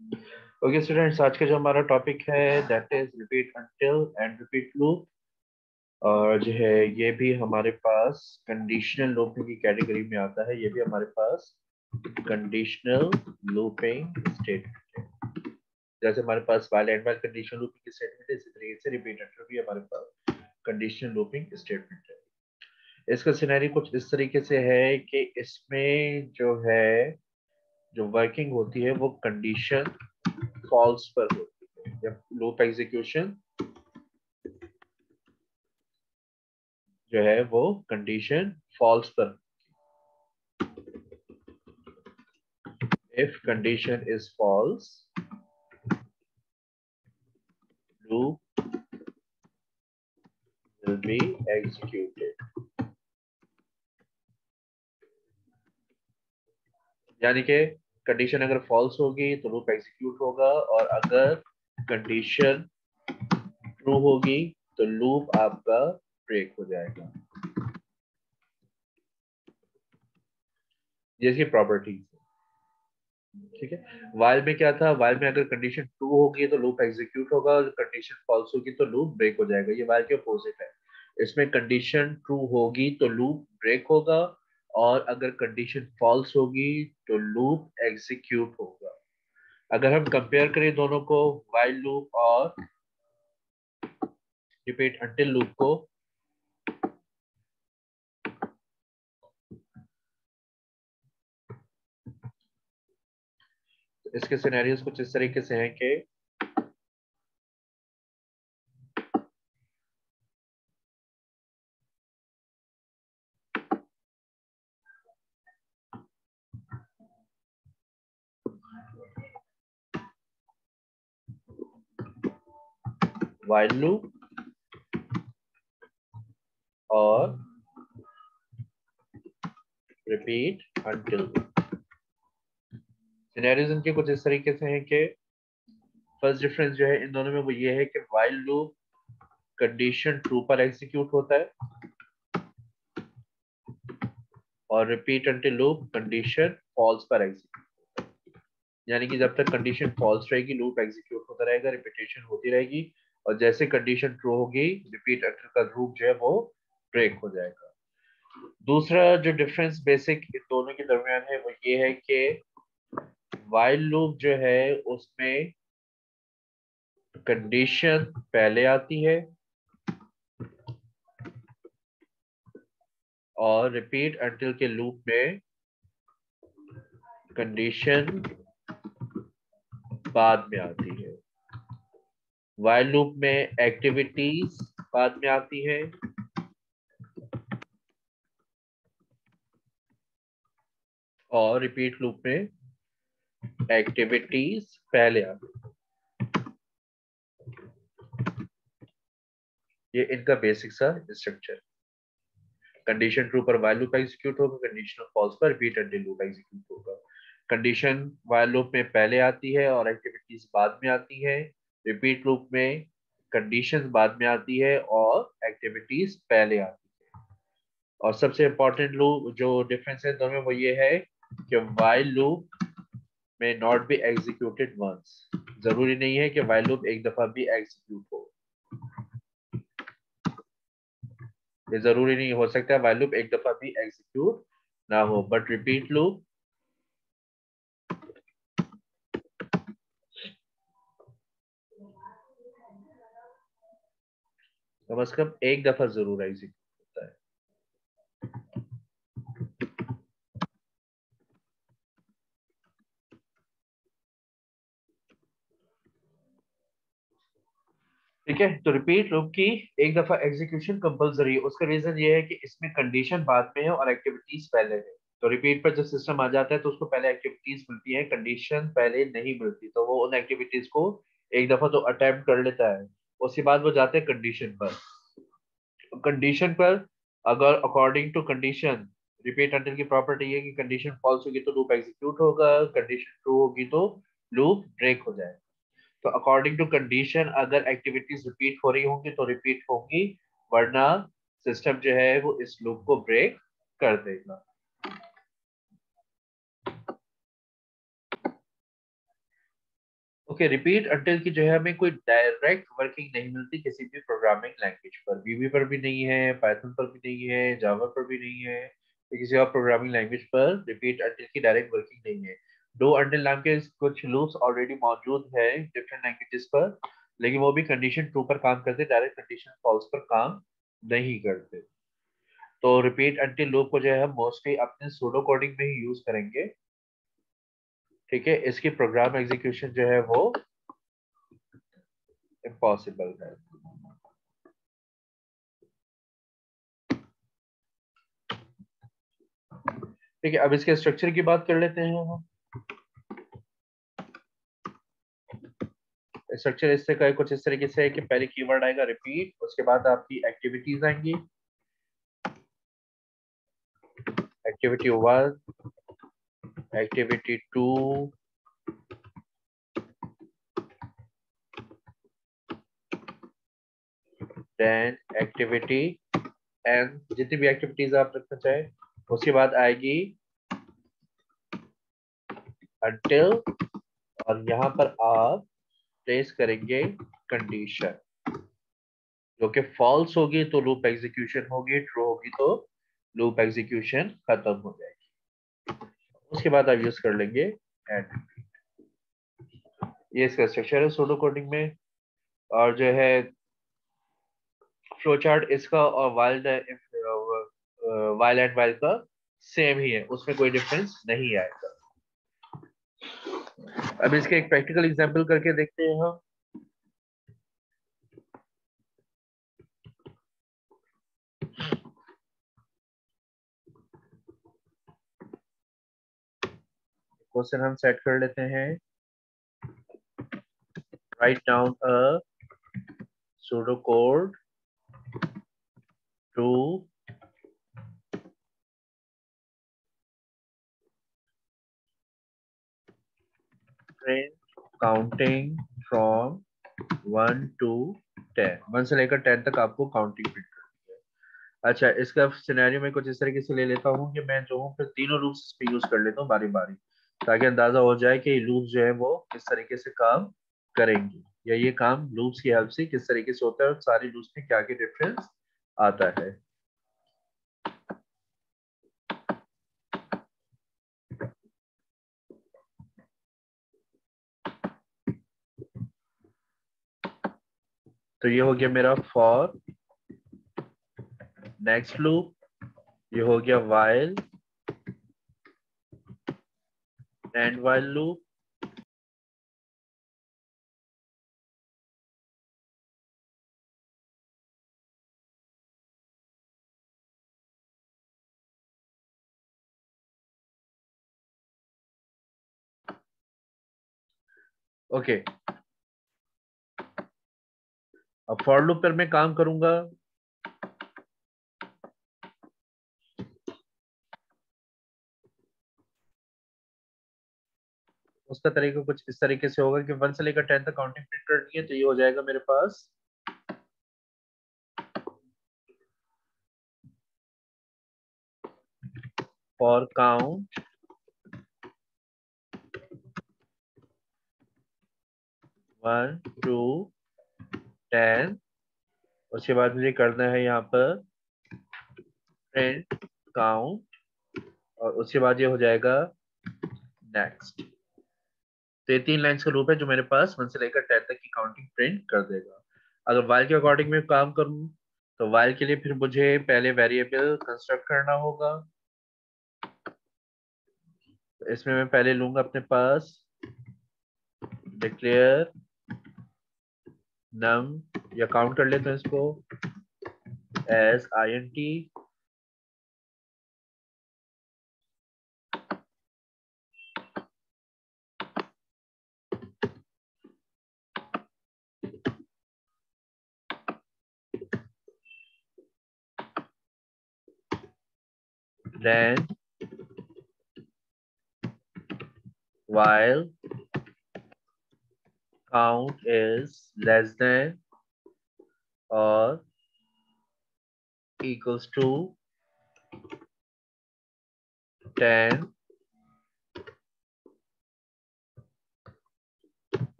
Okay students, आज का जो हमारा टॉपिक है that is repeat until and repeat loop. और जो है ये भी हमारे पास कंडीशनल लूपिंग की कैटेगरी में आता है। ये भी हमारे पास कंडीशनल लूपिंग स्टेटमेंट है। जैसे हमारे पास while and while conditional looping की स्टेटमेंट है, इसी तरीके से रिपीट अंटिल भी हमारे पास कंडीशनल लूपिंग स्टेटमेंट है। इसका सिनेरियो कुछ इस तरीके से है कि इसमें जो है जो वर्किंग होती है वो कंडीशन फॉल्स पर होती है। जब लूप एग्जीक्यूशन जो है वो कंडीशन फॉल्स पर, if condition is false, loop will be executed। यानी कि कंडीशन अगर फॉल्स होगी तो लूप एग्जीक्यूट होगा, और अगर कंडीशन ट्रू होगी तो लूप आपका ब्रेक हो जाएगा। जैसी प्रॉपर्टीज, ठीक है। वाइल में क्या था, वाइल में अगर कंडीशन ट्रू होगी तो लूप एग्जीक्यूट होगा, और कंडीशन फॉल्स होगी तो लूप ब्रेक हो जाएगा। ये वाइल के अपोजिट है। इसमें कंडीशन ट्रू होगी तो लूप ब्रेक होगा, और अगर कंडीशन फॉल्स होगी तो लूप एग्जीक्यूट होगा। अगर हम कंपेयर करें दोनों को, वाइल लूप और रिपीट अंटिल लूप को, तो इसके सिनेरियोस कुछ इस तरीके से हैं कि वाइल लूप और रिपीट अंटिल लूप। सिनेरियोस इनके कुछ इस तरीके से हैं कि फर्स्ट डिफरेंस जो है इन दोनों में वो ये है कि वाइल लूप कंडीशन ट्रू पर एग्जीक्यूट होता है, और repeat until loop condition false पर एग्जीक्यूट। यानी कि जब तक कंडीशन फॉल्स रहेगी लूप एग्जीक्यूट होता रहेगा, रिपीटेशन होती रहेगी, और जैसे कंडीशन ट्रू होगी रिपीट अंटिल का लूप जो है वो ब्रेक हो जाएगा। दूसरा जो डिफरेंस बेसिक इन दोनों के दरमियान है वो ये है कि वाइल लूप जो है उसमें कंडीशन पहले आती है, और रिपीट अंटिल के लूप में कंडीशन बाद में आती है। वाइल लूप में एक्टिविटीज बाद में आती है, और रिपीट लूप में एक्टिविटीज पहले आती है। ये इनका बेसिक सा स्ट्रक्चर। कंडीशन ट्रू पर वाइल लूप एग्जीक्यूट होगा, कंडीशन फॉल्स पर रिपीट अंटिल लूप एग्जीक्यूट होगा। कंडीशन वाइल लूप में पहले आती है और एक्टिविटीज बाद में आती है। रिपीट लूप में कंडीशन बाद में आती है और एक्टिविटीज पहले आती है। और सबसे इंपॉर्टेंट लूप जो डिफरेंस है दोनों में वो ये है कि वाइल लूप में नॉट बी एग्जीक्यूटेड वंस। जरूरी नहीं है कि वाइल लूप एक दफा भी एग्जीक्यूट हो। ये जरूरी नहीं, हो सकता है वाइल लूप एक दफा भी एग्जीक्यूट ना हो, बट रिपीट लूप कम से कम एक दफा जरूर एग्जीक्यूट होता है। ठीक है, तो रिपीट लूप की एक दफा एग्जीक्यूशन कंपलसरी है। उसका रीजन ये है कि इसमें कंडीशन बाद में है और एक्टिविटीज पहले है। तो रिपीट पर जब सिस्टम आ जाता है तो उसको पहले एक्टिविटीज मिलती है, कंडीशन पहले नहीं मिलती, तो वो उन एक्टिविटीज को एक दफा तो अटेम्प्ट कर लेता है। उसके बाद वो जाते हैं कंडीशन पर। कंडीशन पर अगर according to condition, repeat until की प्रॉपर्टी है कि कंडीशन फॉल्स होगी तो लूप एग्जीक्यूट होगा, कंडीशन ट्रू होगी तो लूप ब्रेक हो जाएगा। तो अकॉर्डिंग टू कंडीशन अगर एक्टिविटीज रिपीट हो रही होंगी तो रिपीट होंगी, वरना सिस्टम जो है वो इस लूप को ब्रेक कर देगा। ओके, रिपीट अंटिल की जो है हमें कोई डायरेक्ट वर्किंग नहीं मिलती किसी भी प्रोग्रामिंग लैंग्वेज पर, वीबी पर भी नहीं है, पाइथन पर भी नहीं है, जावा पर भी नहीं है, या किसी और प्रोग्रामिंग लैंग्वेज पर रिपीट अंटिल की डायरेक्ट वर्किंग नहीं है। डू अंटिल नाम के कुछ लूप्स ऑलरेडी मौजूद है डिफरेंट लैंग्वेजेस पर, लेकिन वो भी कंडीशन ट्रू पर काम करते, डायरेक्ट कंडीशन फॉल्स पर काम नहीं करते। तो रिपीट अंटिल लूप को जो है हम मोस्टली अपने सूडो कोडिंग में ही यूज करेंगे। ठीक है, इसकी प्रोग्राम एग्जीक्यूशन जो है वो इम्पॉसिबल है। ठीक है, अब इसके स्ट्रक्चर की बात कर लेते हैं हम। स्ट्रक्चर इससे का कुछ इस तरीके से है कि पहले कीवर्ड आएगा रिपीट, उसके बाद आपकी एक्टिविटीज आएंगी, activity 1, activity 2, then activity N, जितनी भी एक्टिविटीज आप रखना चाहे। उसके बाद आएगी until, और यहाँ पर आप प्लेस करेंगे कंडीशन, जो कि फॉल्स होगी तो लूप एग्जीक्यूशन होगी, ट्रू होगी तो लूप एग्जीक्यूशन खत्म हो जाएगी। उसके बाद आप यूज कर लेंगे एंड। ये इसका स्ट्रक्चर है सूडो कोडिंग में। और जो है फ्लो चार्ट इसका और वाइल एंड वाइल का सेम ही है, उसमें कोई डिफरेंस नहीं आएगा। अब इसके एक प्रैक्टिकल एग्जांपल करके देखते हैं हम। क्वेश्चन हम सेट कर लेते हैं। Write down a pseudo code to print counting from 1 to 10, 1 से लेकर 10 तक आपको काउंटिंग प्रिंट करनी है। अच्छा, इसका सिनेरियो में कुछ इस तरीके से ले लेता हूँ कि मैं जो हूँ फिर तीनों लूप्स इस पे यूज कर लेता हूँ बारी बारी, ताकि अंदाजा हो जाए कि लूप्स जो है वो किस तरीके से काम करेंगी, या ये काम लूप्स की हेल्प से किस तरीके से होता है, और सारे लूप्स में क्या क्या डिफरेंस आता है। तो ये हो गया मेरा फॉर नेक्स्ट लूप, ये हो गया while and while loop, okay. अब फॉर लूप पर मैं काम करूंगा। उसका तरीका कुछ इस तरीके से होगा कि 1 से लेकर 10 तक काउंटिंग प्रिंट करनी है, तो ये हो जाएगा मेरे पास फॉर काउंट 1 to 10। उसके बाद मुझे करना है यहाँ पर प्रिंट काउंट, और उसके बाद ये हो जाएगा नेक्स्ट। तो ये 3 लाइन्स का लूप है जो मेरे पास 1 से लेकर 10 तक की काउंटिंग प्रिंट कर देगा। अगर वाइल के अकॉर्डिंग में काम करूं, तो वाइल के लिए फिर मुझे पहले वेरिएबल कंस्ट्रक्ट करना होगा। तो इसमें मैं पहले लूंगा अपने पास डिक्लेयर नम, या काउंट कर लेते हैं इसको as int, then while count is less than or equals to 10,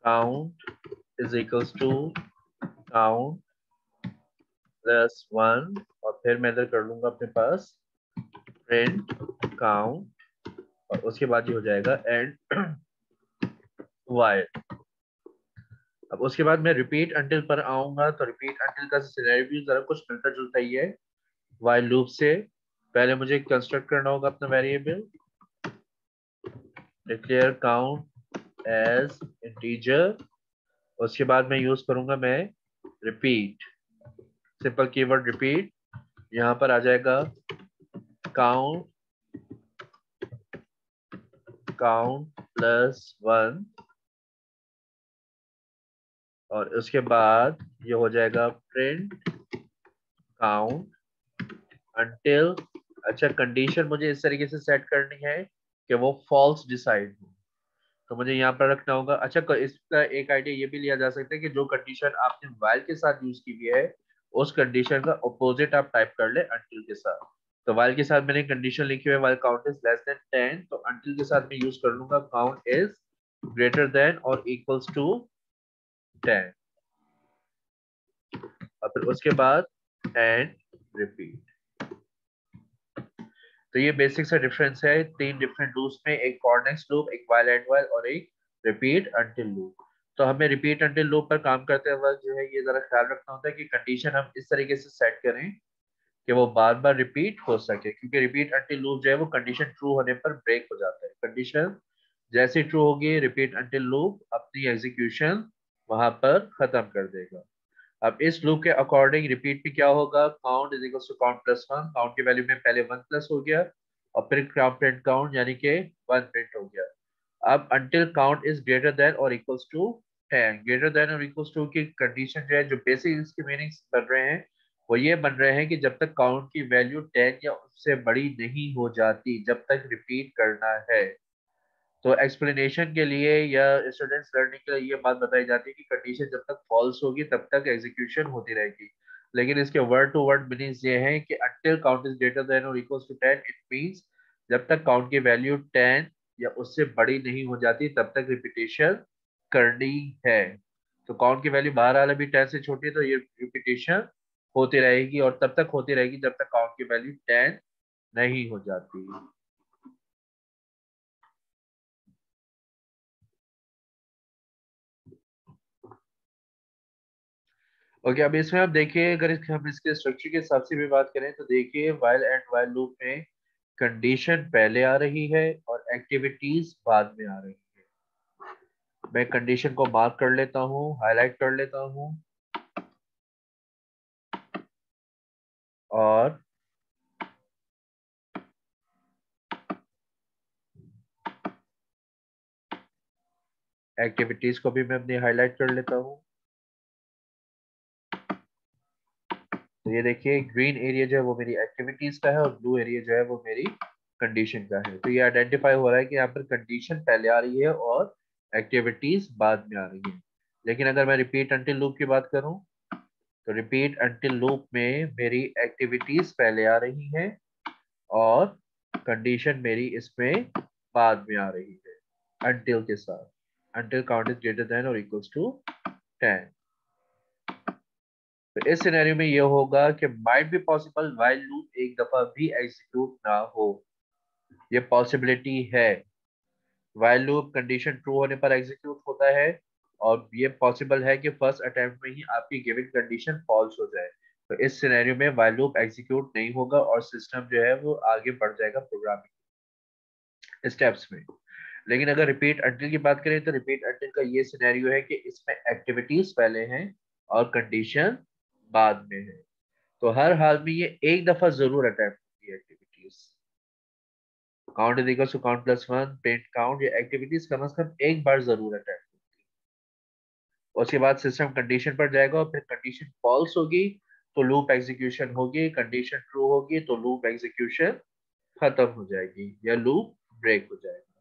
count is equals to count plus 1 और फिर मैं इधर कर लूंगा अपने पास print count और उसके बाद ये हो जाएगा एंड while। अब उसके बाद मैं रिपीट अंटिल पर आऊंगा तो रिपीट अंटिल का सिनेरियो भी जरा कुछ मिलता जुलता ही है while लूप से। पहले मुझे कंस्ट्रक्ट करना होगा अपना variable declare count as integer. उसके बाद मैं यूज करूंगा मैं रिपीट, सिंपल कीवर्ड रिपीट। यहाँ पर आ जाएगा काउंट प्लस 1 और उसके बाद ये हो जाएगा प्रिंट काउंट अंटिल। अच्छा, कंडीशन मुझे इस तरीके से सेट करनी है कि वो फॉल्स डिसाइड हो, तो मुझे यहाँ पर रखना होगा। अच्छा, इसका एक आइडिया ये भी लिया जा सकता है कि जो कंडीशन आपने while के साथ यूज की हुई है उस कंडीशन का अपोजिट आप टाइप कर ले until के साथ। तो while के साथ मैंने कंडीशन लिखी हुई है while count is less than 10, तो until के साथ मैं यूज कर लूंगा count is greater than or equals to 10 और फिर उसके बाद एंड रिपीट। तो ये बेसिक सा डिफरेंस है तीन डिफरेंट लूप्स में, एक फॉर नेक्स्ट लूप, एक while एंड while और एक रिपीट अंटिल लूप। तो हमें रिपीट अंटिल लूप पर काम करते वक्त जो है ये जरा ख्याल रखना होता है कि कंडीशन हम इस तरीके से सेट करें कि वो बार बार रिपीट हो सके, क्योंकि रिपीट अंटिल लूप जो है वो कंडीशन ट्रू होने पर ब्रेक हो जाता है। कंडीशन जैसे ट्रू होगी रिपीट अंटिल लूप अपनी एग्जीक्यूशन वहां पर खत्म कर देगा। अब इस लूप के अकॉर्डिंग रिपीट में क्या होगा, count is equal to count plus 1, count की वैल्यू में पहले 1 प्लस हो गया और फिर प्रिंट काउंट यानी कि 1 प्रिंट हो गया। अब until count is greater than or equals to 10, greater than or equals to की कंडीशन जो है, जो बेसिक इसके मीनिंग्स बन रहे हैं वो ये बन रहे हैं कि जब तक काउंट की वैल्यू 10 या उससे बड़ी नहीं हो जाती जब तक रिपीट करना है। तो एक्सप्लेनेशन के लिए या स्टूडेंट्स लर्निंग के लिए ये बात बताई जाती है कि कंडीशन जब तक फॉल्स होगी तब तक एग्जीक्यूशन होती रहेगी, लेकिन इसके वर्ड टू वर्ड मीनिंग्स ये हैं कि until count is greater than or equals to 10 it means जब तक काउंट की वैल्यू 10 या उससे बड़ी नहीं हो जाती तब तक रिपीटेशन करनी है। तो काउंट की वैल्यू बहरहाल अभी 10 से छोटी है तो ये रिपीटेशन होती रहेगी और तब तक होती रहेगी जब तक काउंट की वैल्यू 10 नहीं हो जाती। ओके, अब इसमें आप देखिए अगर हम इसके स्ट्रक्चर के हिसाब से भी बात करें तो देखिए while एंड while लूप में कंडीशन पहले आ रही है और एक्टिविटीज बाद में आ रही है। मैं कंडीशन को मार्क कर लेता हूँ, हाईलाइट कर लेता हूँ और एक्टिविटीज को भी मैं अपनी हाईलाइट कर लेता हूँ। तो ये देखिए ग्रीन एरिया जो है वो मेरी एक्टिविटीज का है और ब्लू एरिया जो है वो मेरी कंडीशन का है। तो ये आइडेंटिफाई हो रहा है कि यहाँ पर कंडीशन पहले आ रही है और एक्टिविटीज बाद में आ रही है। लेकिन अगर मैं रिपीट अंटिल लूप की बात करूँ तो रिपीट अंटिल लूप में मेरी एक्टिविटीज पहले आ रही हैं और कंडीशन मेरी इसमें बाद में आ रही है अंटिल के साथ। Until count is greater than और इक्वल्स टू 10। तो इस सिनेरियो में ये होगा कि might be possible while loop एक दफा भी एग्जीक्यूट ना हो, ये पॉसिबिलिटी है। व्हाइल लूप कंडीशन ट्रू होने पर एग्जीक्यूट होता है और ये पॉसिबल है कि फर्स्ट अटेम्प्ट में ही आपकी गिवन कंडीशन फॉल्स हो जाए। तो इस सिनेरियो में व्हाइल लूप एग्जीक्यूट नहीं होगा और सिस्टम जो है वो आगे बढ़ जाएगा प्रोग्रामिंग स्टेप्स में। लेकिन अगर रिपीट अंटिल की बात करें तो रिपीट अंटिल का ये सिनेरियो है कि इसमें एक्टिविटीज पहले हैं और कंडीशन बाद में है। तो हर हाल में ये एक दफा जरूर अटेम्प्ट होती है activities. Count is equal to count plus 1 print count, ये एक्टिविटीज कम से कम एक बार जरूर अटेम्प्ट होती है। उसके बाद सिस्टम कंडीशन पर जाएगा और फिर कंडीशन फॉल्स होगी तो लूप एग्जीक्यूशन होगी, कंडीशन ट्रू होगी तो लूप एग्जीक्यूशन खत्म हो जाएगी या लूप ब्रेक हो जाएगा।